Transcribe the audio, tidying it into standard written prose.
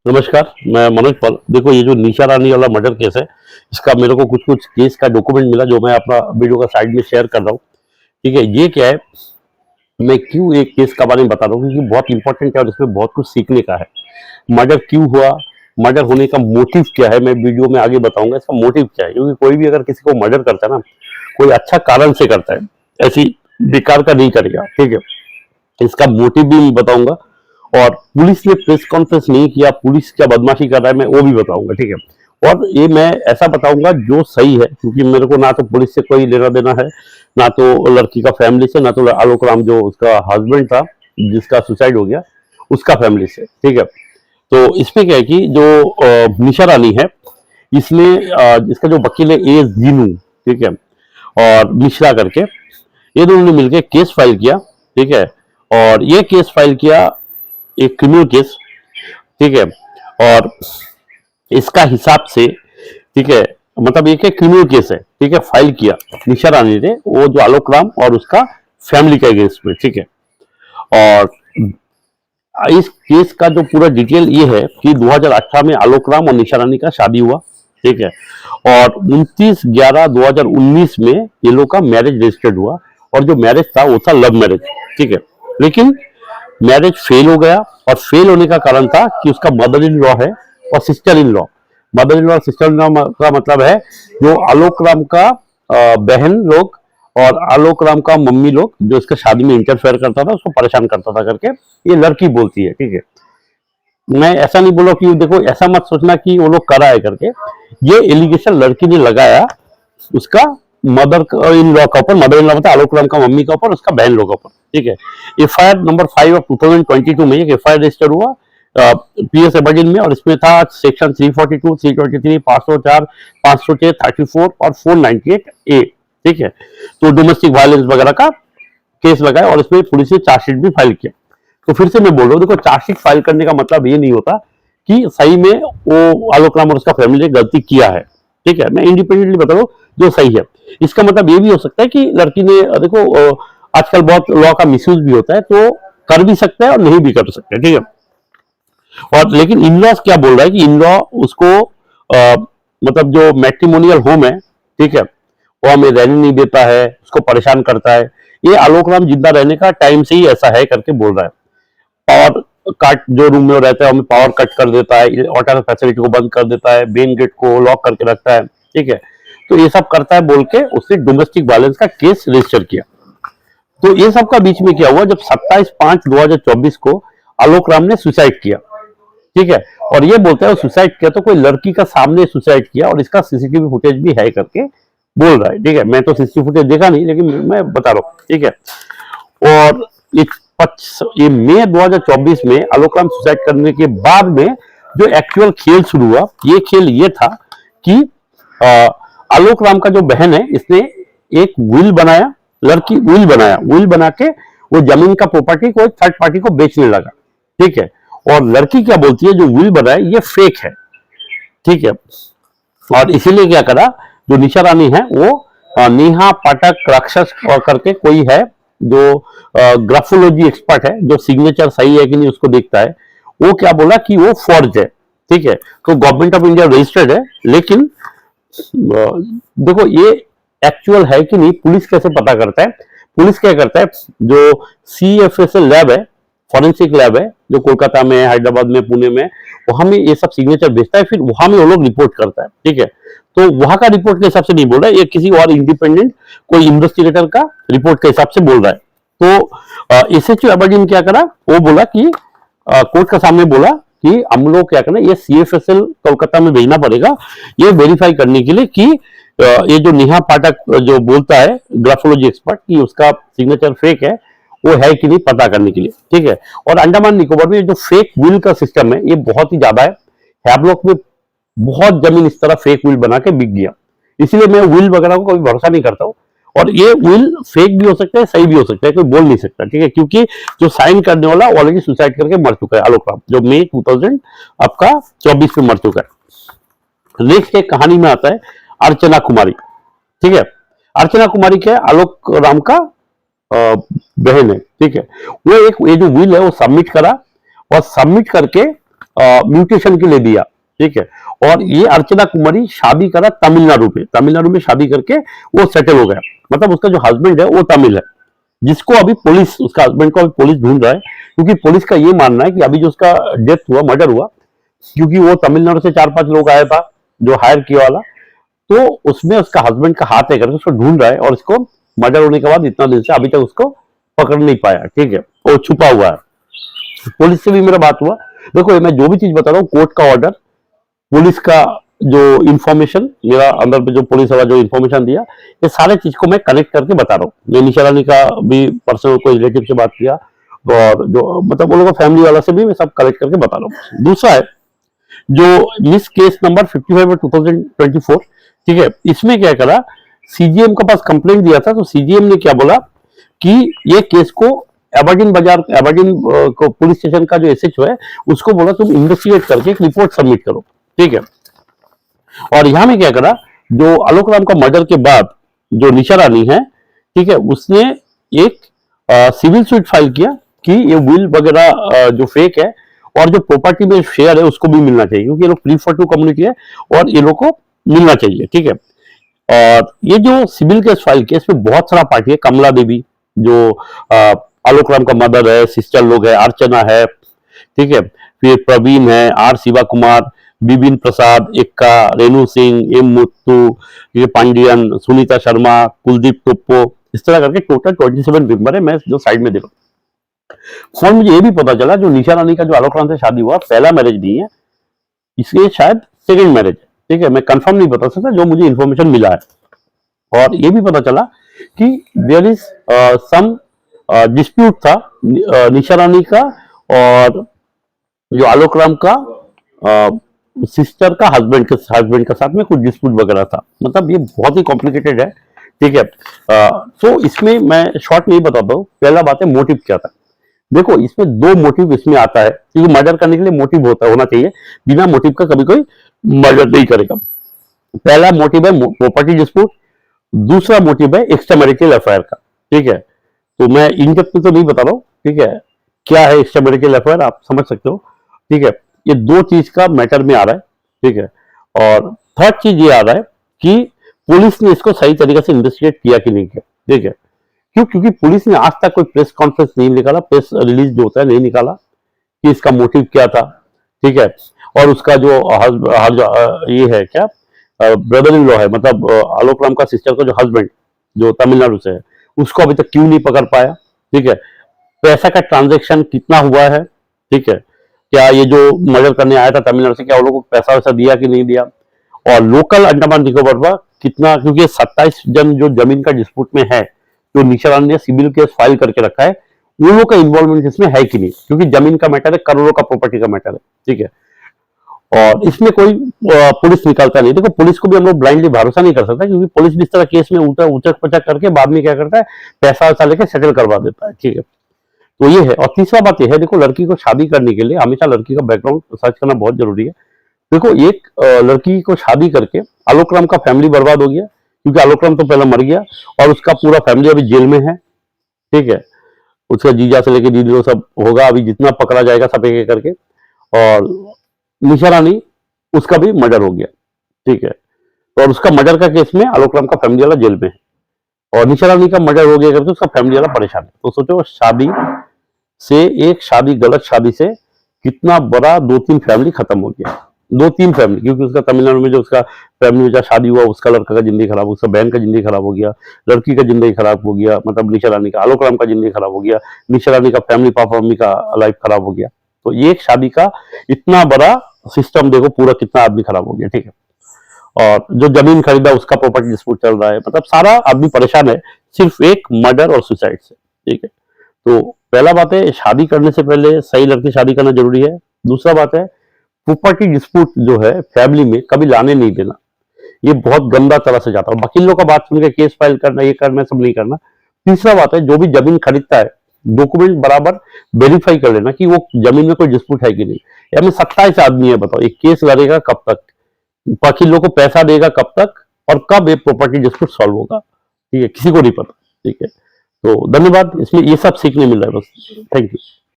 नमस्कार, मैं मनोज पाल। देखो, ये जो निशा रानी वाला मर्डर केस है, इसका मेरे को कुछ-कुछ केस का डॉक्यूमेंट मिला जो मैं अपना वीडियो का साइड में शेयर कर रहा हूँ। ठीक है? ये क्या है, मैं क्यों एक केस के बारे में बता रहा हूँ क्योंकि बहुत इंपॉर्टेंट है और इसमें बहुत कुछ सीखने का है। मर्डर क्यों हुआ? मर्डर होने का मोटिव क्या है? मैं वीडियो में आगे बताऊँगा इसका मोटिव क्या है, क्योंकि कोई भी अगर किसी को मर्डर करता है ना, कोई अच्छा कारण से करता है, ऐसी बेकार का नहीं करेगा। ठीक है? इसका मोटिव भी मैं बताऊंगा और पुलिस ने प्रेस कॉन्फ्रेंस नहीं किया, पुलिस क्या बदमाशी कर रहा है मैं वो भी बताऊंगा। ठीक है? और ये मैं ऐसा बताऊंगा जो सही है, क्योंकि मेरे को ना तो पुलिस से कोई लेना देना है, ना तो लड़की का फैमिली से, ना तो आलोक राम जो उसका हस्बैंड था जिसका सुसाइड हो गया उसका फैमिली से। ठीक है? तो इसमें क्या है कि जो निशा रानी है, इसने इसका जो वकील है ए जीनू, ठीक है, और मिश्रा करके, ये दोनों ने मिलकर केस फाइल किया। ठीक है? और ये केस फाइल किया, एक क्रिमिनल केस। ठीक है? और इसका हिसाब से, ठीक है, मतलब ये क्या क्रिमिनल केस है। ठीक है? फाइल किया निशा रानी ने, वो जो आलोक राम और उसका फैमिली का अगेंस्ट में। ठीक है? और इस केस का जो पूरा डिटेल ये है कि 2018 में आलोक राम और निशा रानी का शादी हुआ। ठीक है? और 29/11/2019 में ये लोग का मैरिज रजिस्टर्ड हुआ और जो मैरिज था वो था लव मैरिज। ठीक है? लेकिन मैरिज फेल हो गया और फेल होने का कारण था कि उसका मदर इन लॉ है और sister in law. Mother in law और सिस्टर इन लॉ का मतलब है जो आलोक राम का बहन लोग और आलोक राम का मम्मी लोग जो इसका शादी में इंटरफेयर करता था, उसको परेशान करता था करके ये लड़की बोलती है। ठीक है? मैं ऐसा नहीं बोला कि देखो, ऐसा मत सोचना कि वो लोग करा है करके। ये एलिगेशन लड़की ने लगाया उसका मदर इन लॉ का ऊपर, मदर इन लॉ मतलब आलोक राम का मम्मी का ऊपर, उसका बहन लोग का ऊपर। ठीक है? एफआईआर नंबर 5 ऑफ 2022 में एक एफआईआर रजिस्टर हुआ पीएस एबरडीन में, और इसमें था सेक्शन 342, 323, 504, 506, 34 और 498 ए। ठीक है? तो डोमेस्टिक वायलेंस वगैरह का केस लगाया और इसमें पुलिस ने चार्जशीट भी फाइल किया। तो फिर से मैं बोल रहा हूँ, देखो, चार्जशीट फाइल करने का मतलब ये नहीं होता कि सही में वो आलोक राम और उसका फैमिली ने गलती किया है। ठीक है? मैं इंडिपेंडेंटली बता रहा हूँ जो सही है। इसका मतलब ये भी हो सकता है कि लड़की ने, देखो, आजकल बहुत लॉ का मिसयूज भी होता है, तो कर भी सकता है और नहीं भी कर सकते। ठीक है? और लेकिन इन लॉज क्या बोल रहा है कि इन लॉ उसको मतलब जो मैट्रिमोनियल होम है, ठीक है, वो हमें रहने नहीं देता है, उसको परेशान करता है। ये आलोक राम जिंदा रहने का टाइम से ही ऐसा है करके बोल रहा है। पावर कट, जो रूम में रहता है हमें पावर कट कर देता है, वाटर फैसिलिटी को बंद कर देता है, मेन गेट को लॉक करके रखता है। ठीक है? तो ये सब करता है बोल के उसने डोमेस्टिक वायलेंस का केस रजिस्टर किया। तो ये सब का बीच में क्या हुआ, जब 27/5/2024 को आलोक राम ने सुसाइड किया। ठीक है? और ये बोलता है वो सुसाइड किया तो कोई लड़की का सामने सुसाइड किया और इसका सीसीटीवी फुटेज भी है करके बोल रहा है। ठीक है? मैं तो सीसीटीवी फुटेज देखा नहीं, लेकिन मैं बता रहा हूँ। ठीक है? और ये मई 2024 में आलोक राम सुसाइड करने के बाद में जो एक्चुअल खेल शुरू हुआ, ये खेल ये था कि आलोक राम का जो बहन है, इसने एक विल बनाया, लड़की विल बनाया, विल बना के वो जमीन का प्रॉपर्टी को थर्ड पार्टी को बेचने लगा। ठीक है? और लड़की क्या बोलती है, जो विल बनाया ये फेक है। ठीक है? और इसीलिए क्या करा, जो निशा रानी है वो नेहा पाठक राक्षस करके कोई है जो ग्राफोलॉजी एक्सपर्ट है, जो सिग्नेचर सही है कि नहीं उसको देखता है, वो क्या बोला कि वो फॉर्ज है। ठीक है? तो गवर्नमेंट ऑफ इंडिया रजिस्टर्ड है, लेकिन देखो ये एक्चुअल है कि नहीं पुलिस कैसे पता करता है? पुलिस क्या करता है, जो CFSL लैब है, फॉरेंसिक लैब है, जो कोलकाता में, हैदराबाद में, पुणे में, वहां में ये सब सिग्नेचर भेजता है, फिर वहां में वो लोग रिपोर्ट करता है। ठीक है? तो वहां का रिपोर्ट के हिसाब से नहीं बोल रहा है, ये किसी और इंडिपेंडेंट कोई इन्वेस्टिगेटर का रिपोर्ट के हिसाब से बोल रहा है। तो SHO एबरडीन क्या करा, वो बोला कि कोर्ट का सामने बोला कि हम लोग क्या करना, ये CFSL कोलकाता में भेजना पड़ेगा ये वेरीफाई करने के लिए कि ये जो नेहा पाठक जो बोलता है ग्राफोलॉजी एक्सपर्ट कि उसका सिग्नेचर फेक है, वो है कि नहीं पता करने के लिए। ठीक है? और अंडमान निकोबार में जो फेक विल का सिस्टम है ये बहुत ही ज्यादा है। हैवलॉक में बहुत जमीन इस तरह फेक विल बना के बिक गया, इसलिए मैं विल वगैरह को कोई भरोसा नहीं करता हूँ। और ये विल फेक भी हो सकता है, सही भी हो सकता है, कोई बोल नहीं सकता। ठीक है? क्योंकि जो साइन करने वाला ऑलरेडी सुसाइड करके मर चुका है, आलोक राम, जो मई 2024 में मर चुका है। नेक्स्ट एक कहानी में आता है अर्चना कुमारी। ठीक है? अर्चना कुमारी क्या है, आलोक राम का बहन है। ठीक है? वो एक ये जो विल है वो सबमिट करा और सबमिट करके म्यूटेशन के लिए दिया, ठीक है। और ये अर्चना कुमारी शादी करा तमिलनाडु में शादी करके वो सेटल हो गया। मतलब उसका जो हस्बैंड है वो तमिल है, जिसको अभी पुलिस, उसका हस्बैंड को अभी पुलिस ढूंढ रहा है, क्योंकि पुलिस का ये मानना है कि अभी जो उसका डेथ हुआ, मर्डर हुआ, क्योंकि वो तमिलनाडु से 4-5 लोग आया था जो हायर किया वाला, तो उसमें उसका हस्बैंड का हाथ है करके उसको ढूंढ रहा है, और इसको मर्डर होने के बाद इतना दिन से अभी तक उसको पकड़ नहीं पाया, ठीक है, वो छुपा हुआ है। पुलिस से भी मेरा बात हुआ। देखो ये मैं जो भी चीज बता रहा हूँ, कोर्ट का ऑर्डर, पुलिस का जो इंफॉर्मेशन, मेरा अंदर पे जो पुलिस वाला जो इंफॉर्मेशन दिया, ये सारे चीज को मैं कनेक्ट करके बता रहा हूँ। मैं निशा रानी का भी पर्सनल कोई रिलेटिव से बात किया, और जो मतलब उन लोगों का फैमिली वाला से भी मैं सब कलेक्ट करके बता रहा हूँ। दूसरा है जो मिस केस नंबर 55 2024, ठीक है, इसमें क्या करा, सीजीएम के पास कंप्लेंट दिया था, तो सीजीएम ने क्या बोला कि ये केस को एबरडीन को पुलिस स्टेशन का जो एसएचओ है उसको बोला तुम इन्वेस्टिगेट करके एक रिपोर्ट सबमिट करो, ठीक है। और यहां में क्या करा, जो आलोक राम का मर्डर के बाद जो निशा रानी है, ठीक है, उसने एक सिविल सूट फाइल किया कि ये विल वगैरह जो फेक है, और जो प्रॉपर्टी में शेयर है उसको भी मिलना चाहिए, क्योंकि ये लोग प्रीफर टू कम्युनिटी है और ये लोग को मिलना चाहिए, ठीक है। और ये जो सिविल केस फाइल किया, इसमें बहुत सारा पार्टी है, कमला देवी जो आलोक राम का मदर है, सिस्टर लोग है, अर्चना है, ठीक है, फिर प्रवीण है, आर शिवा कुमार, बिपिन प्रसाद, एक्का, रेणु सिंह, एम मुत्तू, ये पांडियन, सुनीता शर्मा, कुलदीप टोप्पो, इस तरह करके टोटल 27 मेंबर है। मैं जो साइड में दे रहा हूँ। और मुझे ये भी पता चला जो निशा रानी का जो आलोक राम से शादी हुआ पहला मैरिज नहीं है, इसलिए शायद सेकेंड मैरिज है, ठीक है, मैं कंफर्म नहीं बता सकता, जो मुझे इन्फॉर्मेशन मिला है। और ये भी पता चला कि देयर इज सम डिस्प्यूट था निशा रानी का और जो आलोक राम का सिस्टर का हस्बैंड का साथ में कुछ डिस्प्यूट वगैरह था। मतलब ये बहुत ही कॉम्प्लिकेटेड है, ठीक है। तो इसमें मैं शॉर्ट नहीं बताता हूँ। पहला बात है मोटिव क्या था। देखो इसमें दो मोटिव इसमें आता है, क्योंकि मर्डर करने के लिए मोटिव होना चाहिए, बिना मोटिव का कभी कोई मर्डर नहीं करेगा। पहला मोटिव है प्रॉपर्टी डिस्प्यूट, दूसरा मोटिव है एक्स्ट्रामैरिटल अफेयर का, ठीक है। तो मैं इन डेप्थ में तो नहीं बता रहा हूँ, ठीक है, क्या है एक्स्ट्रामैरिटल अफेयर आप समझ सकते हो, ठीक है। ये दो चीज का मैटर में आ रहा है, ठीक है। और थर्ड चीज ये आ रहा है कि पुलिस ने इसको सही तरीके से इन्वेस्टिगेट किया कि नहीं किया, ठीक है। क्यों? क्योंकि पुलिस ने आज तक कोई प्रेस कॉन्फ्रेंस नहीं निकाला, प्रेस रिलीज जो होता है नहीं निकाला कि इसका मोटिव क्या था, ठीक है। और उसका जो ये है क्या ब्रदर इन लॉ है, मतलब आलोक राम का सिस्टर का जो हस्बैंड जो तमिलनाडु से है, उसको अभी तक क्यों नहीं पकड़ पाया, ठीक है। पैसा का ट्रांजेक्शन कितना हुआ है, ठीक है। क्या ये जो मर्डर करने आया था तमिलनाडु से, क्या वो लोगों को पैसा वैसा दिया कि नहीं दिया, और लोकल अंडमान निकोबार पर कितना, क्योंकि 27 जन जो जमीन का डिस्प्यूट में है, जो निशा रानी ने सिविल केस फाइल करके रखा है, उन लोगों का इन्वॉल्वमेंट इसमें है कि नहीं, क्योंकि जमीन का मैटर है, करोड़ों का प्रॉपर्टी का मैटर है, ठीक है। और इसमें कोई पुलिस निकालता नहीं। देखो पुलिस को भी हम लोग ब्लाइंडली भरोसा नहीं कर सकता, क्योंकि पुलिस भी इस तरह केस में उचक पचक करके बाद में क्या करता है, पैसा वैसा लेके सेटल करवा देता है, ठीक है। तो ये है। और तीसरा बात यह है, देखो लड़की को शादी करने के लिए हमेशा लड़की का बैकग्राउंड सर्च करना बहुत जरूरी है। देखो एक लड़की को शादी करके आलोक राम का फैमिली बर्बाद हो गया, क्योंकि आलोक राम तो पहले मर गया और उसका पूरा फैमिली अभी जेल में है, ठीक है। उसका जीजा से लेके दीदी सब होगा, अभी जितना पकड़ा जाएगा सब एक करके। और निशा रानी उसका भी मर्डर हो गया, ठीक है। और उसका मर्डर का केस में आलोक राम का फैमिली वाला जेल में है, और निशा रानी का मर्डर हो गया करके उसका फैमिली वाला परेशान है। तो सोचो शादी से, एक शादी, गलत शादी से कितना बड़ा 2-3 फैमिली खत्म हो गया, 2-3 फैमिली। क्योंकि उसका तमिलनाडु में जो उसका फैमिली में जो शादी हुआ, उसका लड़का का जिंदगी खराब, उसका बहन का जिंदगी खराब हो गया, लड़की का जिंदगी खराब हो गया, मतलब निशा रानी का, आलोक राम का जिंदगी खराब हो गया, निशा रानी का फैमिली, पापा मम्मी का लाइफ खराब हो गया। तो ये एक शादी का इतना बड़ा सिस्टम देखो, पूरा कितना आदमी खराब हो गया, ठीक है। और जो जमीन खरीदा उसका प्रॉपर्टी डिस्प्यूट चल रहा है, मतलब सारा आदमी परेशान है सिर्फ एक मर्डर और सुसाइड से, ठीक है। तो पहला बात है, शादी करने से पहले सही लड़की शादी करना जरूरी है। दूसरा बात है, प्रॉपर्टी डिस्प्यूट जो है फैमिली में कभी लाने नहीं देना, ये बहुत गंदा तरह से जाता है। वकीलों का बात सुनकर केस फाइल करना, ये करना, सब नहीं करना। तीसरा बात है, जो भी जमीन खरीदता है डॉक्यूमेंट बराबर वेरीफाई कर लेना कि वो जमीन में कोई डिस्प्यूट है कि नहीं। या में 27 आदमी है, बताओ एक केस लड़ेगा कब तक, वकीलों को पैसा देगा कब तक, और कब ये प्रॉपर्टी डिस्प्यूट सॉल्व होगा, ठीक है, किसी को नहीं पता, ठीक है। तो धन्यवाद, इसमें ये सब सीखने मिल रहा है बस। Thank you.